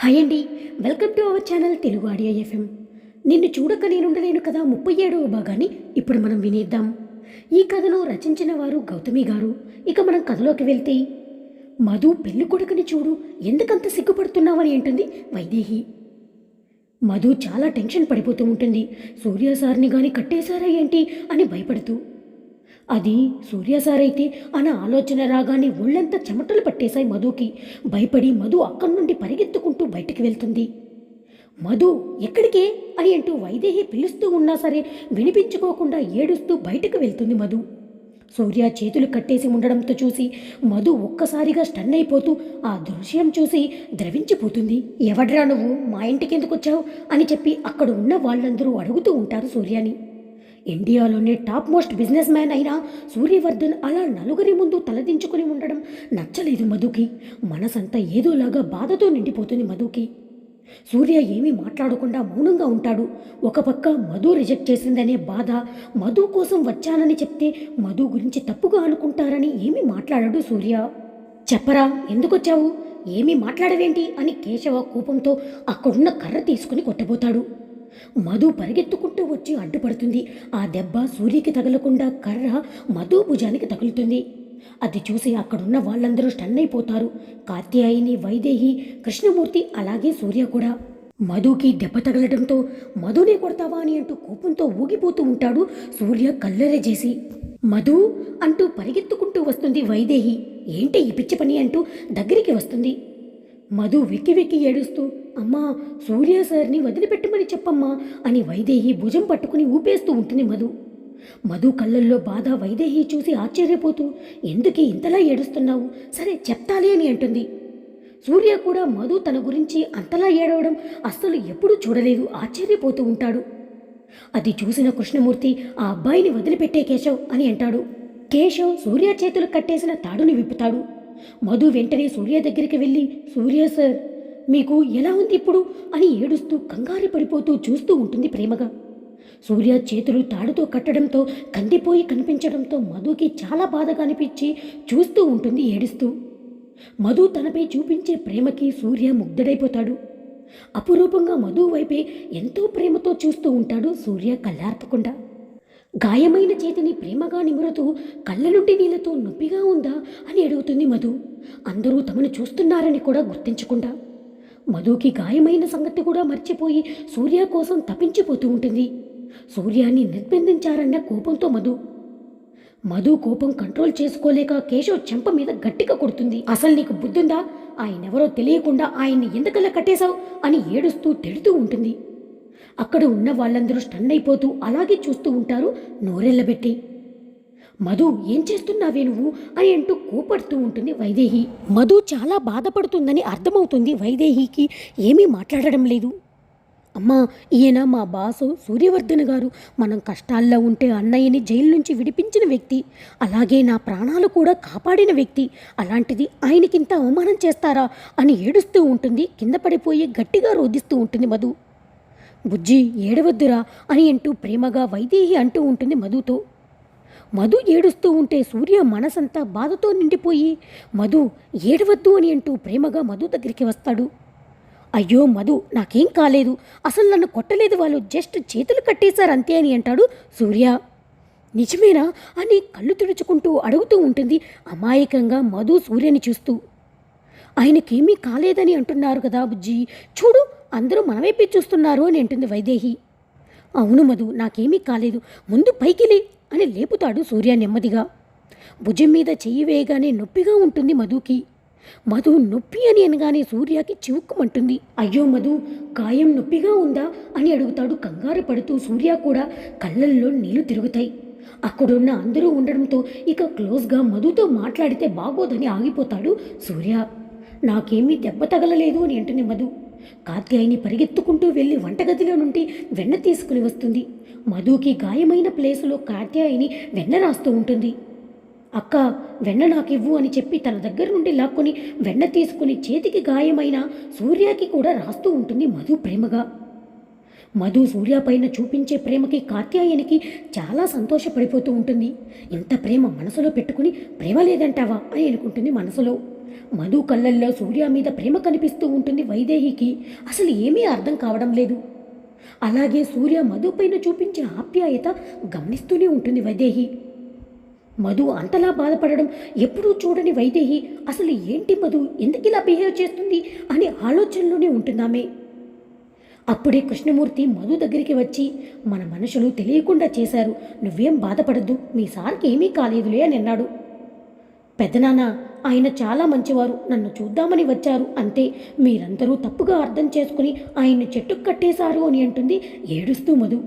Hi అండి. Welcome to our channel Telugu audio FM. నిన్ను చూడక నేనుండలేను కదా 37వ భాగాన్ని ఇప్పుడు మనం వినేద్దాం. ఈ కథను రచించిన వారు గౌతమి గారు. ఇక మనం కథలోకి వెళ్తే, మధు పెళ్లి కొడుకుని చూడు, ఎందుకంత సిగ్గుపడుతున్నావని అంటుంది వైదేహి. మధు చాలా టెన్షన్ పడిపోతూ ఉంటుంది. సూర్య సార్ని గాని కట్టేశారా ఏంటి అని భయపడుతూ. అది సూర్య సార్ అయితే అన్న ఆలోచన రాగానే ఒళ్ళంతా చెమటలు పట్టేశాయి మధుకి. భయపడి మధు అక్కడి నుండి పరిగెత్తుకుంటూ బయటికి వెళ్తుంది. మధు ఎక్కడికే అని అంటూ వైదేహి పిలుస్తూ ఉన్నా సరే వినిపించుకోకుండా ఏడుస్తూ బయటకు వెళ్తుంది మధు. సూర్య చేతులు కట్టేసి ఉండడంతో చూసి మధు ఒక్కసారిగా స్టన్ అయిపోతూ ఆ దృశ్యం చూసి ద్రవించిపోతుంది. ఎవడ్రా నువ్వు, మా ఇంటికి ఎందుకు వచ్చావు అని చెప్పి అక్కడ ఉన్న వాళ్ళందరూ అడుగుతూ ఉంటారు సూర్యాని. ఇండియాలోనే టాప్ మోస్ట్ బిజినెస్ మ్యాన్ అయిన సూర్యవర్ధన్ అలా నలుగురి ముందు తలదించుకుని ఉండడం నచ్చలేదు మధుకి. మనసంతా ఏదోలాగా బాధతో నిండిపోతుంది మధుకి. సూర్య ఏమీ మాట్లాడకుండా మౌనంగా ఉంటాడు. ఒక పక్క మధు రిజెక్ట్ చేసిందనే బాధ, మధు కోసం వచ్చానని చెప్తే మధు గురించి తప్పుగా అనుకుంటారని ఏమీ మాట్లాడాడు సూర్య. చెప్పరా, ఎందుకొచ్చావు, ఏమీ మాట్లాడవేంటి అని కేశవ కోపంతో అక్కడున్న కర్ర తీసుకుని కొట్టబోతాడు. మధు పరిగెత్తుకుంటూ వచ్చి అడ్డుపడుతుంది. ఆ దెబ్బ సూర్యకి తగలకుండా కర్ర మధు భుజానికి తగులుతుంది. అది చూసి అక్కడున్న వాళ్ళందరూ స్టన్ అయిపోతారు. కాత్యాయిని, వైదేహి, కృష్ణమూర్తి అలాగే సూర్య కూడా. మధుకి దెబ్బ తగలడంతో మధునే కొడతావా అని అంటూ కోపంతో ఊగిపోతూ ఉంటాడు సూర్య కల్లెరజేసి. మధు అంటూ పరిగెత్తుకుంటూ వస్తుంది వైదేహి. ఏంటి ఈ పిచ్చి పని అంటూ దగ్గరికి వస్తుంది. మధు వెక్కి వెక్కి ఏడుస్తూ, అమ్మా సూర్య సార్ని వదిలిపెట్టమని చెప్పమ్మా అని వైదేహి భుజం పట్టుకుని ఊపేస్తూ ఉంటుంది మధు. మధు కళ్ళల్లో బాధ వైదేహి చూసి ఆశ్చర్యపోతూ, ఎందుకే ఇంతలా ఏడుస్తున్నావు, సరే చెప్తాలే అని అంటుంది. సూర్య కూడా మధు తన గురించి అంతలా ఏడవడం అస్సలు ఎప్పుడూ చూడలేదు, ఆశ్చర్యపోతూ ఉంటాడు. అది చూసిన కృష్ణమూర్తి, ఆ అబ్బాయిని వదిలిపెట్టే కేశవ్ అని అంటాడు. కేశవ్ సూర్య చేతులు కట్టేసిన తాడుని విప్పుతాడు. మధు వెంటనే సూర్య దగ్గరికి వెళ్ళి, సూర్య సార్ మీకు ఎలా ఉంది ఇప్పుడు అని ఏడుస్తూ కంగారు పడిపోతూ చూస్తూ ఉంటుంది ప్రేమగా. సూర్య చేతులు తాడుతో కట్టడంతో కందిపోయి కనిపించడంతో మధుకి చాలా బాధగా అనిపించి చూస్తూ ఉంటుంది ఏడుస్తూ. మధు తనపై చూపించే ప్రేమకి సూర్య ముగ్ధుడైపోతాడు. అపురూపంగా మధు వైపే ఎంతో ప్రేమతో చూస్తూ ఉంటాడు సూర్య కళ్ళార్పకుండా. గాయమైన చేతిని ప్రేమగా నిమురుతూ కళ్ళ నుండి నీళ్ళతో నొప్పిగా ఉందా అని అడుగుతుంది మధు. అందరూ తమను చూస్తున్నారని కూడా గుర్తించకుండా. మధుకి గాయమైన సంగతి కూడా మర్చిపోయి సూర్య కోసం తప్పించిపోతూ ఉంటుంది. సూర్యాన్ని నిర్బంధించారన్న కోపంతో మధు కోపం కంట్రోల్ చేసుకోలేక కేశవ్ చెంప మీద గట్టిగా కొడుతుంది. అసలు నీకు బుద్ధుందా, ఆయనెవరో తెలియకుండా ఆయన్ని ఎందుకలా కట్టేశావు అని ఏడుస్తూ తిడుతూ ఉంటుంది. అక్కడ ఉన్న వాళ్ళందరూ స్టన్ అయిపోతూ అలాగే చూస్తూ ఉంటారు నోరెళ్ళబెట్టి. మధు ఏం చేస్తున్నావే నువ్వు అని అంటూ కోపడుతూ ఉంటుంది వైదేహి. మధు చాలా బాధపడుతుందని అర్థమవుతుంది వైదేహికి. ఏమీ మాట్లాడడం లేదు. అమ్మా, ఈయన మా బాసు సూర్యవర్ధన్ గారు. మనం కష్టాల్లో ఉంటే అన్నయ్యని జైలు నుంచి విడిపించిన వ్యక్తి, అలాగే నా ప్రాణాలు కూడా కాపాడిన వ్యక్తి. అలాంటిది ఆయనకింత అవమానం చేస్తారా అని ఏడుస్తూ ఉంటుంది. కింద పడిపోయి గట్టిగా రోధిస్తూ ఉంటుంది మధు. బుజ్జి ఏడవద్దురా అని అంటూ ప్రేమగా వైదేహి అంటూ ఉంటుంది మధుతో. మధు ఏడుస్తూ ఉంటే సూర్య మనసంతా బాధతో నిండిపోయి మధు ఏడవద్దు అని అంటూ ప్రేమగా మధు దగ్గరికి వస్తాడు. అయ్యో మధు, నాకేం కాలేదు, అసలు నన్ను కొట్టలేదు, వాళ్ళు జస్ట్ చేతులు కట్టేశారు అంతే అని అంటాడు సూర్య. నిజమేనా అని కళ్ళు తుడుచుకుంటూ అడుగుతూ ఉంటుంది అమాయకంగా మధు సూర్యని చూస్తూ. ఆయనకేమీ కాలేదని అంటున్నారు కదా బుజ్జి, చూడు అందరూ మనవైపే చూస్తున్నారు అని అంటుంది వైదేహి. అవును మధు, నాకేమీ కాలేదు, ముందు పైకిలే అని లేపుతాడు సూర్య నెమ్మదిగా. భుజం మీద చెయ్యి వేయగానే నొప్పిగా ఉంటుంది మధుకి. మధు నొప్పి అని అనగానే సూర్యకి చివుక్కుమంటుంది. అయ్యో మధు, గాయం నొప్పిగా ఉందా అని అడుగుతాడు కంగారు పడుతూ. సూర్య కూడా కళ్ళల్లో నీళ్లు తిరుగుతాయి. అక్కడున్న అందరూ ఉండడంతో ఇక క్లోజ్గా మధుతో మాట్లాడితే బాగోదని ఆగిపోతాడు సూర్య. నాకేమీ దెబ్బ తగలలేదు అని అంటుంది మధు. కాత్యాయిని పరిగెత్తుకుంటూ వెళ్ళి వంటగదిలో నుండి వెన్న తీసుకుని వస్తుంది. మధుకి గాయమైన ప్లేసులో కాత్యాయిని వెన్న రాస్తూ ఉంటుంది. అక్క, వెన్న నాకివ్వు అని చెప్పి తన దగ్గర నుండి లాక్కొని వెన్న తీసుకుని చేతికి గాయమైన సూర్యకి కూడా రాస్తూ ఉంటుంది మధు ప్రేమగా. మధు సూర్య పైన చూపించే ప్రేమకి కాత్యాయనికి చాలా సంతోషపడిపోతూ ఉంటుంది. ఇంత ప్రేమ మనసులో పెట్టుకుని ప్రేమ లేదంటావా అని అనుకుంటుంది మనసులో. మధు కళ్ళల్లో సూర్య మీద ప్రేమ కనిపిస్తూ ఉంటుంది వైదేహికి. అసలు ఏమీ అర్థం కావడం లేదు. అలాగే సూర్య మధు పైన చూపించే ఆప్యాయత గమనిస్తూనే ఉంటుంది వైదేహి. మధు అంతలా బాధపడడం ఎప్పుడూ చూడని వైదేహి అసలు ఏంటి మధు ఎందుకు ఇలా బిహేవ్ చేస్తుంది అనే ఆలోచనలోనే ఉంటుందామే. అప్పుడే కృష్ణమూర్తి మధు దగ్గరికి వచ్చి, మన మనుషులు తెలియకుండా చేశారు, నువ్వేం బాధపడద్దు, మీ సార్కి ఏమీ కాలేదులే అని అన్నాడు. పెద్దనాన్న, ఆయన చాలా మంచివారు, నన్ను చూద్దామని వచ్చారు అంతే, మీరందరూ తప్పుగా అర్థం చేసుకుని ఆయన్ని చెట్టుకు కట్టేశారు అని అంటుంది ఏడుస్తూ మధు.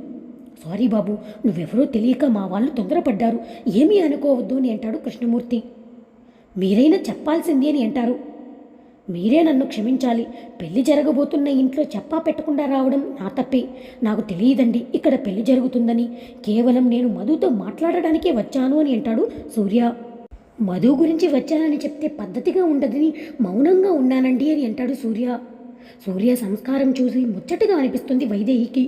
సారీ బాబు, నువ్వెవరో తెలియక మా వాళ్ళు తొందరపడ్డారు, ఏమీ అనుకోవద్దు అని అంటాడు కృష్ణమూర్తి. మీరైనా చెప్పాల్సింది అని అంటారు. మీరే నన్ను క్షమించాలి, పెళ్లి జరగబోతున్న ఇంట్లో చెప్పా పెట్టకుండా రావడం నా తప్పే. నాకు తెలియదండి ఇక్కడ పెళ్లి జరుగుతుందని, కేవలం నేను మధుతో మాట్లాడడానికే వచ్చాను అని అంటాడు సూర్య. మధు గురించి వచ్చానని చెప్తే పద్ధతిగా ఉండదని మౌనంగా ఉన్నానండి అని అంటాడు సూర్య. సూర్య సంస్కారం చూసి ముచ్చటగా అనిపిస్తుంది వైదేహికి.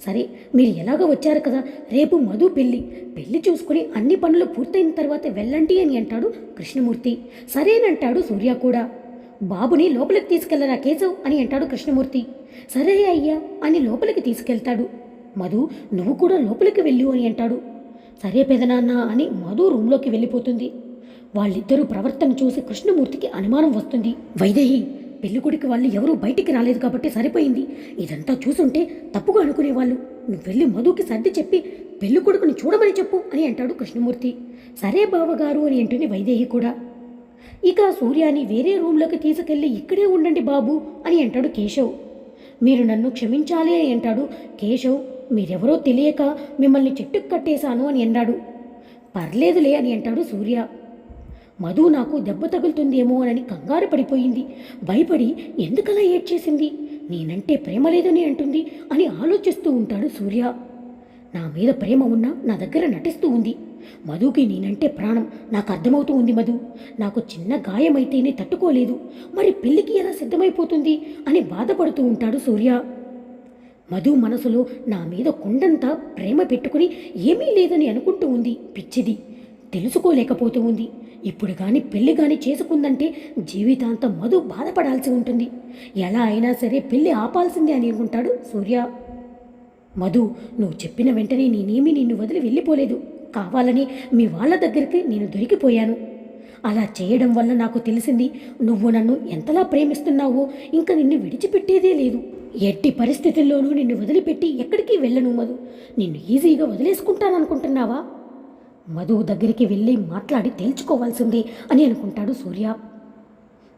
సరే, మీరు ఎలాగో వచ్చారు కదా, రేపు మధు పెళ్లి చూసుకుని అన్ని పనులు పూర్తయిన తర్వాత వెళ్ళండి అని అంటాడు కృష్ణమూర్తి. సరేనంటాడు సూర్య కూడా. బాబుని లోపలికి తీసుకెళ్లరా కేశవ్ అని అంటాడు కృష్ణమూర్తి. సరే అయ్యా అని లోపలికి తీసుకెళ్తాడు. మధు, నువ్వు కూడా లోపలికి వెళ్ళు అని అంటాడు. సరే పెదనాన్న అని మధు రూంలోకి వెళ్ళిపోతుంది. వాళ్ళిద్దరూ ప్రవర్తన చూసి కృష్ణమూర్తికి అనుమానం వస్తుంది. వైదేహి, పెళ్ళికొడికి వాళ్ళు ఎవరూ బయటికి రాలేదు కాబట్టి సరిపోయింది, ఇదంతా చూసుంటే తప్పుగా అనుకునేవాళ్ళు. నువ్వు వెళ్ళి మధుకి సర్ది చెప్పి పెళ్ళికొడుకుని చూడమని చెప్పు అని అంటాడు కృష్ణమూర్తి. సరే బావగారు అని అంటుంది వైదేహి కూడా. ఇక సూర్యాని వేరే రూంలోకి తీసుకెళ్ళి ఇక్కడే ఉండండి బాబు అని అంటాడు కేశవ్. మీరు నన్ను క్షమించాలి అని అంటాడు కేశవ్. మీరెవరో తెలియక మిమ్మల్ని చెట్టుకు కట్టేశాను అని అన్నాడు. పర్లేదులే అని అంటాడు సూర్య. మధు నాకు దెబ్బ తగులుతుందేమో అని కంగారు పడిపోయింది. భయపడి ఎందుకలా ఏడ్చేసింది, నేనంటే ప్రేమ లేదని అంటుంది అని ఆలోచిస్తూ ఉంటాడు సూర్య. నా మీద ప్రేమ ఉన్నా నా దగ్గర నటిస్తూ ఉంది. మధుకి నేనంటే ప్రాణం, నాకు అర్థమవుతూ ఉంది మధు. నాకు చిన్న గాయమైతేనే తట్టుకోలేదు, మరి పెళ్ళికి ఎలా సిద్ధమైపోతుంది అని బాధపడుతూ ఉంటాడు సూర్య. మధు మనసులో నా మీద కొండంతా ప్రేమ పెట్టుకుని ఏమీ లేదని అనుకుంటూ ఉంది. పిచ్చిది, తెలుసుకోలేకపోతూ ఉంది. ఇప్పుడు కానీ పెళ్లి కానీ చేసుకుందంటే జీవితాంతం మధు బాధపడాల్సి ఉంటుంది. ఎలా అయినా సరే పెళ్లి ఆపాల్సిందే అని అనుకుంటాడు సూర్య. మధు, నువ్వు చెప్పిన వెంటనే నేనేమీ నిన్ను వదిలి వెళ్ళిపోలేదు. కావాలని మీ వాళ్ళ దగ్గరికి నేను దొరికిపోయాను. అలా చేయడం వల్ల నాకు తెలిసింది నువ్వు నన్ను ఎంతలా ప్రేమిస్తున్నావో ఇంకా నిన్ను విడిచిపెట్టేదే లేదు. ఎట్టి పరిస్థితుల్లోనూ నిన్ను వదిలిపెట్టి ఎక్కడికి వెళ్ళను మధు. నిన్ను ఈజీగా వదిలేసుకుంటాననుకుంటున్నావా? మధు దగ్గరికి వెళ్ళి మాట్లాడి తేల్చుకోవాల్సిందే అని అనుకుంటాడు సూర్య.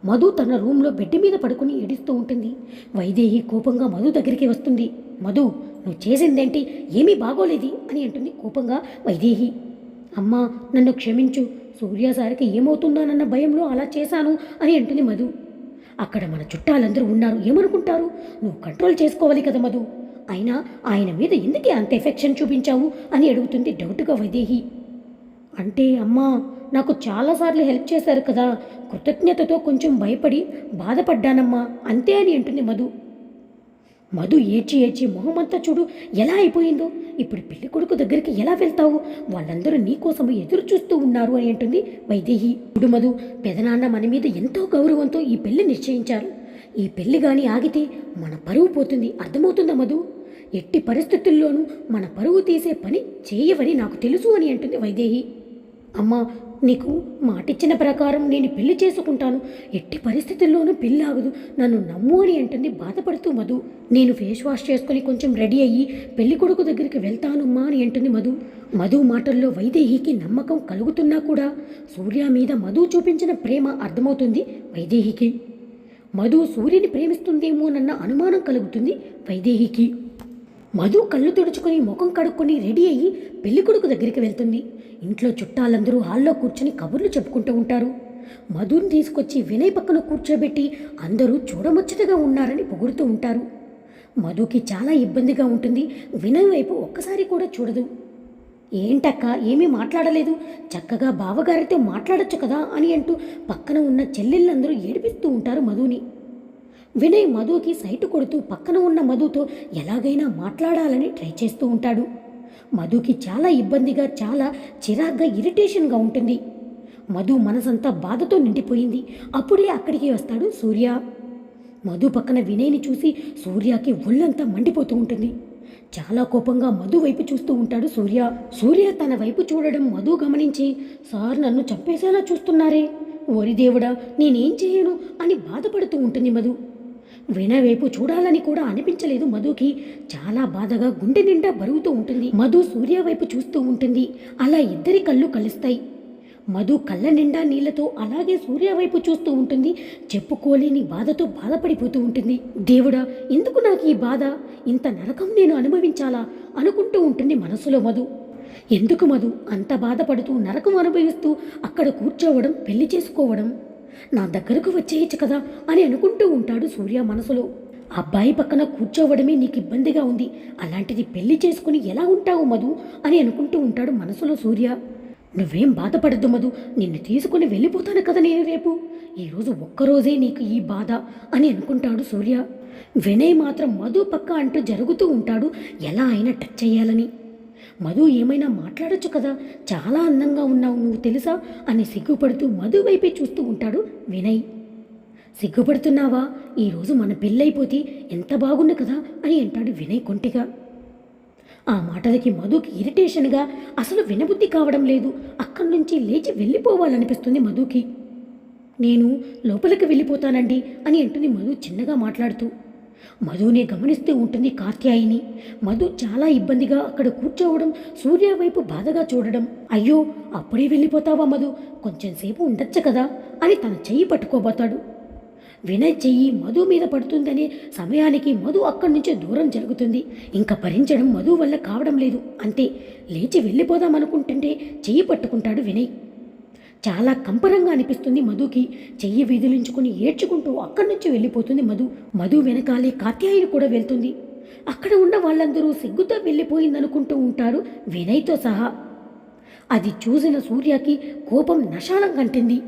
మధు తన రూమ్లో బెడ్ మీద పడుకుని ఏడుస్తూ ఉంటుంది. వైదేహి కోపంగా మధు దగ్గరికి వస్తుంది. మధు, నువ్వు చేసిందేంటి, ఏమీ బాగోలేది అని అంటుంది కోపంగా వైదేహి. అమ్మా, నన్ను క్షమించు, సూర్యసారికి ఏమవుతుందోనన్న భయంలో అలా చేశాను అని అంటుంది మధు. అక్కడ మన చుట్టాలందరూ ఉన్నారు, ఏమనుకుంటారు? నువ్వు కంట్రోల్ చేసుకోవాలి కదా మధు. అయినా ఆయన మీద ఎందుకే అంత ఎఫెక్షన్ చూపించావు అని అడుగుతుంది డౌట్గా వైదేహి. అంటే అమ్మా, నాకు చాలాసార్లు హెల్ప్ చేశారు కదా, కృతజ్ఞతతో కొంచెం భయపడి బాధపడ్డానమ్మా అంతే అని అంటుంది మధు. మధు ఏడ్చి ఏడ్చి మొహమంతా చూడు ఎలా అయిపోయిందో. ఇప్పుడు పెళ్లి కొడుకు దగ్గరికి ఎలా వెళ్తావు? వాళ్ళందరూ నీకోసం ఎదురు చూస్తూ ఉన్నారు అని అంటుంది వైదేహి. ఇప్పుడు మధు, పెదనాన్న మన మీద ఎంతో గౌరవంతో ఈ పెళ్లి నిశ్చయించారు. ఈ పెళ్లి కానీ ఆగితే మన పరువు పోతుంది, అర్థమవుతుందా మధు? ఎట్టి పరిస్థితుల్లోనూ మన పరువు తీసే పని చేయవని నాకు తెలుసు అని అంటుంది వైదేహి. అమ్మా, నీకు మాటిచ్చిన ప్రకారం నేను పెళ్లి చేసుకుంటాను, ఎట్టి పరిస్థితుల్లోనూ పెళ్లి ఆగదు, నన్ను నమ్ము అని అంటుంది బాధపడుతూ మధు. నేను ఫేస్ వాష్ చేసుకుని కొంచెం రెడీ అయ్యి పెళ్లి కొడుకు దగ్గరికి వెళ్తానమ్మా అని అంటుంది మధు. మధు మాటల్లో వైదేహికి నమ్మకం కలుగుతున్నా కూడా సూర్య మీద మధు చూపించిన ప్రేమ అర్థమవుతుంది వైదేహికి. మధు సూర్యుని ప్రేమిస్తుందేమోనన్న అనుమానం కలుగుతుంది వైదేహికి. మధు కళ్ళు తుడుచుకొని ముఖం కడుక్కొని రెడీ అయ్యి పెళ్ళికొడుకు దగ్గరికి వెళ్తుంది. ఇంట్లో చుట్టాలందరూ హాల్లో కూర్చొని కబుర్లు చెప్పుకుంటూ ఉంటారు. మధుని తీసుకొచ్చి వినయ్ పక్కన కూర్చోబెట్టి అందరూ చూడముచ్చటగా ఉన్నారని పొగుడుతూ ఉంటారు. మధుకి చాలా ఇబ్బందిగా ఉంటుంది. వినయ్ వైపు ఒక్కసారి కూడా చూడదు. ఏంటక్క, ఏమీ మాట్లాడలేదు, చక్కగా బావగారితో మాట్లాడొచ్చు కదా అని అంటూ పక్కన ఉన్న చెల్లెళ్ళందరూ ఏడిపిస్తూ ఉంటారు మధుని. వినయ్ మధుకి సైటు కొడుతూ పక్కన ఉన్న మధుతో ఎలాగైనా మాట్లాడాలని ట్రై చేస్తూ ఉంటాడు. మధుకి చాలా ఇబ్బందిగా, చాలా చిరాగ్గా, ఇరిటేషన్గా ఉంటుంది. మధు మనసంతా బాధతో నిండిపోయింది. అప్పుడే అక్కడికి వస్తాడు సూర్య. మధు పక్కన వినయ్ని చూసి సూర్యకి ఒళ్ళంతా మండిపోతూ ఉంటుంది. చాలా కోపంగా మధు వైపు చూస్తూ ఉంటాడు సూర్య. సూర్య తన వైపు చూడడం మధు గమనించి, సార్ నన్ను చంపేసేలా చూస్తున్నారే, ఓరి దేవుడా నేనేం చేయను అని బాధపడుతూ ఉంటుంది మధు. వినయ్ వైపు చూడాలని కూడా అనిపించలేదు మధుకి. చాలా బాధగా గుండె నిండా బరువుతూ ఉంటుంది. మధు సూర్య వైపు చూస్తూ ఉంటుంది. అలా ఇద్దరి కళ్ళు కలుస్తాయి. మధు కళ్ళ నిండా నీళ్లతో అలాగే సూర్య వైపు చూస్తూ ఉంటుంది. చెప్పుకోలేని బాధతో బాధపడిపోతూ ఉంటుంది. దేవుడా ఎందుకు నాకు ఈ బాధ, ఇంత నరకం నేను అనుభవించాలా అనుకుంటూ ఉంటుంది మనసులో మధు. ఎందుకు మధు అంత బాధపడుతూ నరకం అనుభవిస్తూ అక్కడ కూర్చోవడం, పెళ్లి చేసుకోవడం, నా దగ్గరకు వచ్చేయచ్చు కదా అని అనుకుంటూ ఉంటాడు సూర్య మనసులో. అబ్బాయి పక్కన కూర్చోవడమే నీకు ఇబ్బందిగా ఉంది, అలాంటిది పెళ్లి చేసుకుని ఎలా ఉంటావు మధు అని అనుకుంటూ ఉంటాడు మనసులో సూర్య. నువ్వేం బాధపడద్దు మధు, నిన్ను తీసుకుని వెళ్ళిపోతాను కదా నేను రేపు. ఈరోజు ఒక్కరోజే నీకు ఈ బాధ అని అనుకుంటాడు సూర్య. వినయ్ మాత్రం మధు పక్క అంటూ జరుగుతూ ఉంటాడు ఎలా అయినా టచ్ చేయాలని. మధు ఏమైనా మాట్లాడొచ్చు కదా, చాలా అందంగా ఉన్నావు నువ్వు తెలుసా అని సిగ్గుపడుతూ మధు వైపే చూస్తూ ఉంటాడు వినయ్. సిగ్గుపడుతున్నావా, ఈరోజు మన పెళ్ళైపోతే ఎంత బాగుంది కదా అని అంటాడు వినయ్ కొంటిగా. ఆ మాటలకి మధుకి ఇరిటేషన్గా అసలు వినబుద్ధి కావడం లేదు. అక్కడి నుంచి లేచి వెళ్ళిపోవాలనిపిస్తుంది మధుకి. నేను లోపలికి వెళ్ళిపోతానండి అని అంటుంది మధు చిన్నగా మాట్లాడుతూ. మధునే గమనిస్తూ ఉంటుంది కాత్యాయిని. మధు చాలా ఇబ్బందిగా అక్కడ కూర్చోవడం, సూర్య వైపు బాధగా చూడడం. అయ్యో అప్పుడే వెళ్ళిపోతావా మధు, కొంచెం సేపు ఉండొచ్చు కదా అని తన చెయ్యి పట్టుకోబోతాడు. వినయ్ చెయ్యి మధు మీద పడుతుందనే సమయానికి మధు అక్కడి నుంచి దూరం జరుగుతుంది. ఇంకా భరించడం మధు వల్ల కావడం లేదు. అంతే, లేచి వెళ్ళిపోదామనుకుంటుంటే చెయ్యి పట్టుకుంటాడు వినయ్. చాలా కంపరంగా అనిపిస్తుంది మధుకి. చెయ్యి విదిలించుకుని ఏడ్చుకుంటూ అక్కడి నుంచి వెళ్ళిపోతుంది మధు. మధు వెనకాలే కాత్యాయిని కూడా వెళ్తుంది. అక్కడ ఉన్న వాళ్ళందరూ సిగ్గుతో వెళ్ళిపోయిందనుకుంటూ ఉంటారు వినయ్తో సహా. అది చూసిన సూర్యకి కోపం నశానం కంటింది.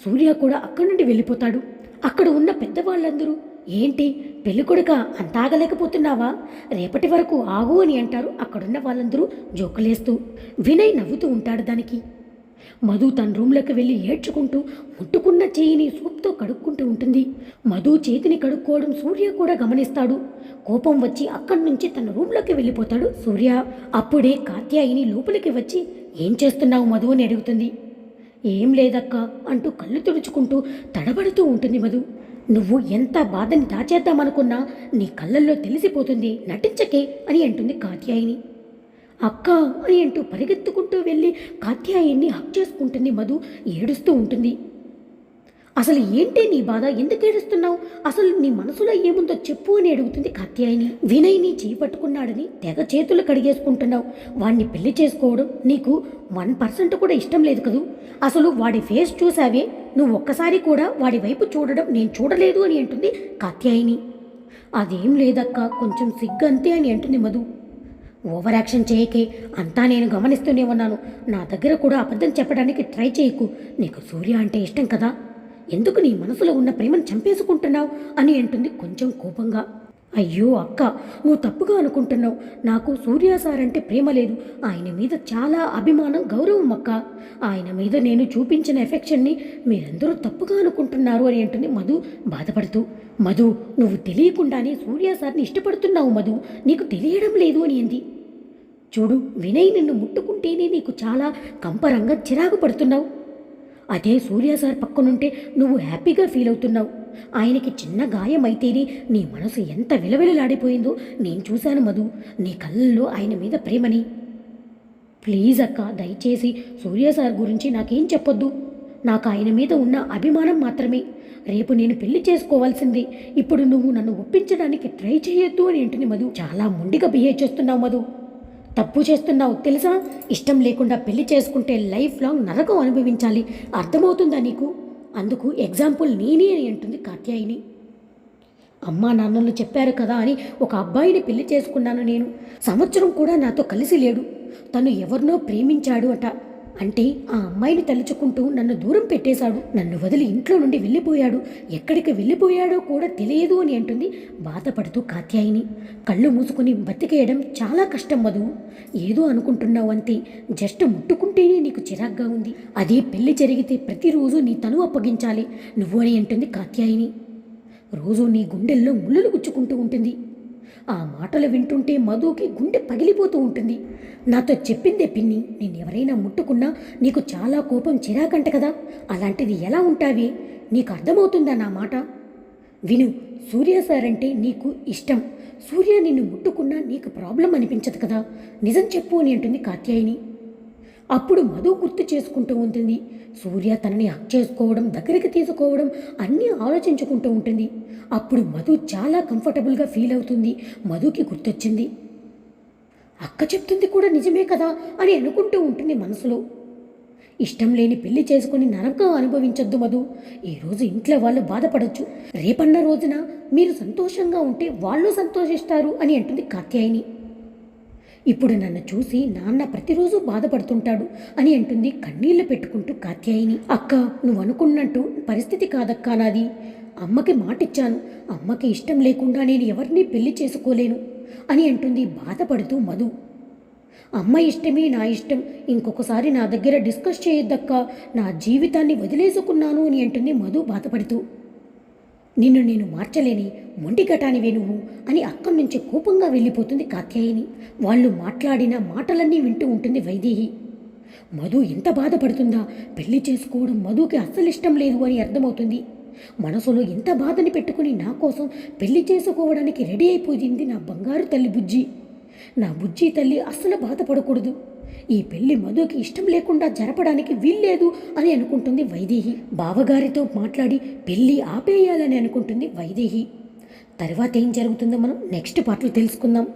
సూర్య కూడా అక్కడి నుండి వెళ్ళిపోతాడు. అక్కడ ఉన్న పెద్దవాళ్ళందరూ, ఏంటి పెళ్ళికొడుక అంత ఆగలేకపోతున్నావా, రేపటి వరకు ఆగు అని అంటారు అక్కడున్న వాళ్ళందరూ జోకులేస్తూ. వినయ్ నవ్వుతూ ఉంటాడు దానికి. మధు తన రూమ్లోకి వెళ్ళి ఏడ్చుకుంటూ ముట్టుకున్న చేయిని సూప్తో కడుక్కుంటూ ఉంటుంది. మధు చేతిని కడుక్కోవడం సూర్య కూడా గమనిస్తాడు. కోపం వచ్చి అక్కడి నుంచి తన రూమ్లోకి వెళ్ళిపోతాడు సూర్య. అప్పుడే కాత్యాయిని లోపలికి వచ్చి, ఏం చేస్తున్నావు మధు అని అడుగుతుంది. ఏం లేదక్కా అంటూ కళ్ళు తుడుచుకుంటూ తడబడుతూ ఉంటుంది మధు. నువ్వు ఎంత బాధని దాచేద్దామనుకున్నా నీ కళ్ళల్లో తెలిసిపోతుంది, నటించకే అని అంటుంది కాత్యాయిని. అక్క అని అంటూ పరిగెత్తుకుంటూ వెళ్ళి కాత్యాయిని హక్ చేసుకుంటుంది మధు. ఏడుస్తూ ఉంటుంది. అసలు ఏంటి నీ బాధ, ఎందుకు ఏడుస్తున్నావు, అసలు నీ మనసులో ఏముందో చెప్పు అని అడుగుతుంది కాత్యాయిని. వినయ్ని చేపట్టుకున్నాడని తెగ చేతులు కడిగేసుకుంటున్నావు. వాడిని పెళ్లి చేసుకోవడం నీకు 1% కూడా ఇష్టం లేదు కదూ. అసలు వాడి ఫేస్ చూసావే, నువ్వు ఒక్కసారి కూడా వాడి వైపు చూడడం నేను చూడలేదు అని అంటుంది కాత్యాయిని. అదేం లేదక్క, కొంచెం సిగ్గంతే అని అంటుంది మధు. ఓవర్ యాక్షన్ చేయకే, అంతా నేను గమనిస్తూనే ఉన్నాను. నా దగ్గర కూడా అబద్ధం చెప్పడానికి ట్రై చేయకు. నీకు సూర్య అంటే ఇష్టం కదా, ఎందుకు నీ మనసులో ఉన్న ప్రేమను చంపేసుకుంటున్నావు అని అంటుంది కొంచెం కోపంగా. అయ్యో అక్క, నువ్వు తప్పుగా అనుకుంటున్నావు. నాకు సూర్య సార్ అంటే ప్రేమ లేదు, ఆయన మీద చాలా అభిమానం, గౌరవం అక్క. ఆయన మీద నేను చూపించిన ఎఫెక్షన్ని మీరందరూ తప్పుగా అనుకుంటున్నారు అని అంటుంది మధు బాధపడుతూ. మధు, నువ్వు తెలియకుండానే సూర్య సార్ని ఇష్టపడుతున్నావు మధు, నీకు తెలియడం లేదు అని అంది. చూడు, వినయ్ నిన్ను ముట్టుకుంటేనే నీకు చాలా కంపరంగా చిరాకు పడుతున్నావు. అదే సూర్య సార్ పక్కనుంటే నువ్వు హ్యాపీగా ఫీల్ అవుతున్నావు. ఆయనకి చిన్న గాయం అయితేనే నీ మనసు ఎంత విలవిలలాడిపోయిందో నేను చూశాను మధు, నీ కళ్ళల్లో ఆయన మీద ప్రేమని. ప్లీజ్ అక్క, దయచేసి సూర్య సార్ గురించి నాకేం చెప్పొద్దు. నాకు ఆయన మీద ఉన్న అభిమానం మాత్రమే. రేపు నేను పెళ్లి చేసుకోవాల్సిందే. ఇప్పుడు నువ్వు నన్ను ఒప్పించడానికి ట్రై చేయొద్దు అని అంటుంది మధు. చాలా మొండిగా బిహేవ్ చేస్తున్నావు మధు, తప్పు చేస్తున్నావు తెలుసా. ఇష్టం లేకుండా పెళ్లి చేసుకుంటే లైఫ్ లాంగ్ నరకం అనుభవించాలి, అర్థమవుతుందా నీకు? అందుకు ఎగ్జాంపుల్ నేనే అని అంటుంది కాత్యాయిని. అమ్మా నాన్నలు చెప్పారు కదా అని ఒక అబ్బాయిని పెళ్లి చేసుకున్నాను నేను. సంవత్సరం కూడా నాతో కలిసి లేడు, తను ఎవరినో ప్రేమించాడు అట అంటే ఆ అమ్మాయిని తలుచుకుంటూ నన్ను దూరం పెట్టేశాడు, నన్ను వదిలి ఇంట్లో నుండి వెళ్ళిపోయాడు, ఎక్కడికి వెళ్ళిపోయాడో కూడా తెలియదు అని అంటుంది బాధపడుతూ కాత్యాయిని. కళ్ళు మూసుకుని బతికేయడం చాలా కష్టం మధు. ఏదో అనుకుంటున్నావు అంతే, జస్ట్ ముట్టుకుంటేనే నీకు చిరాగ్గా ఉంది. అదే పెళ్లి జరిగితే ప్రతిరోజు నీ తను అప్పగించాలి నువ్వు అని అంటుంది కాత్యాయిని. రోజు నీ గుండెల్లో ముళ్ళులు గుచ్చుకుంటూ ఉంటుంది. ఆ మాటలు వింటుంటే మధుకి గుండె పగిలిపోతూ ఉంటుంది. నాతో చెప్పిందే పిన్ని, నేను ఎవరైనా ముట్టుకున్నా నీకు చాలా కోపం చిరాకంట కదా, అలాంటిది ఎలా ఉంటావి? నీకు అర్థమవుతుందా నా మాట? విను, సూర్య సార్ అంటే నీకు ఇష్టం. సూర్య నిన్ను ముట్టుకున్నా నీకు ప్రాబ్లం అనిపించదు కదా, నిజం చెప్పు అని అంటుంది కాత్యాయిని. అప్పుడు మధు గుర్తు చేసుకుంటూ ఉంటుంది. సూర్య తనని హక్ చేసుకోవడం, దగ్గరికి తీసుకోవడం అన్నీ ఆలోచించుకుంటూ ఉంటుంది. అప్పుడు మధు చాలా కంఫర్టబుల్గా ఫీల్ అవుతుంది. మధుకి గుర్తొచ్చింది, అక్క చెప్తుంది కూడా నిజమే కదా అని అనుకుంటూ ఉంటుంది మనసులో. ఇష్టం లేని పెళ్లి చేసుకుని నరకం అనుభవించొద్దు మధు. ఈరోజు ఇంట్లో వాళ్ళు బాధపడొచ్చు, రేపన్న రోజున మీరు సంతోషంగా ఉంటే వాళ్ళు సంతోషిస్తారు అని అంటుంది కాత్యాయిని. ఇప్పుడు నన్ను చూసి నాన్న ప్రతిరోజు బాధపడుతుంటాడు అని అంటుంది కన్నీళ్లు పెట్టుకుంటూ కాత్యాయిని. అక్క, నువ్వు అనుకున్నట్టు పరిస్థితి కాదక్కా నాది. అమ్మకి మాటిచ్చాను, అమ్మకి ఇష్టం లేకుండా నేను ఎవరినీ పెళ్లి చేసుకోలేను అని అంటుంది బాధపడుతూ మధు. అమ్మ ఇష్టమే నా ఇష్టం, ఇంకొకసారి నా దగ్గర డిస్కస్ చేయొద్దక్కా, నా జీవితాన్ని వదిలేసుకున్నాను అని అంటుంది మధు బాధపడుతూ. నిన్ను నేను మార్చలేని మొండిగటానివే నువ్వు అని అక్కడి నుంచి కోపంగా వెళ్ళిపోతుంది కాత్యాయిని. వాళ్ళు మాట్లాడిన మాటలన్నీ వింటూ ఉంటుంది వైదేహి. మధు ఎంత బాధపడుతుందా, పెళ్లి చేసుకోవడం మధుకి అస్సలు ఇష్టం లేదు అని అర్థమవుతుంది. మనసులో ఎంత బాధని పెట్టుకుని నా కోసం పెళ్లి చేసుకోవడానికి రెడీ అయిపోయింది నా బంగారు తల్లి బుజ్జి. నా బుజ్జి తల్లి అస్సలు బాధపడకూడదు, ఈ పెళ్లి మధుకి ఇష్టం లేకుండా జరపడానికి వీల్లేదు అని అనుకుంటుంది వైదేహి. బావగారితో మాట్లాడి పెళ్లి ఆపేయాలని అనుకుంటుంది వైదేహి. తర్వాత ఏం జరుగుతుందో మనం నెక్స్ట్ పార్ట్లో తెలుసుకుందాం.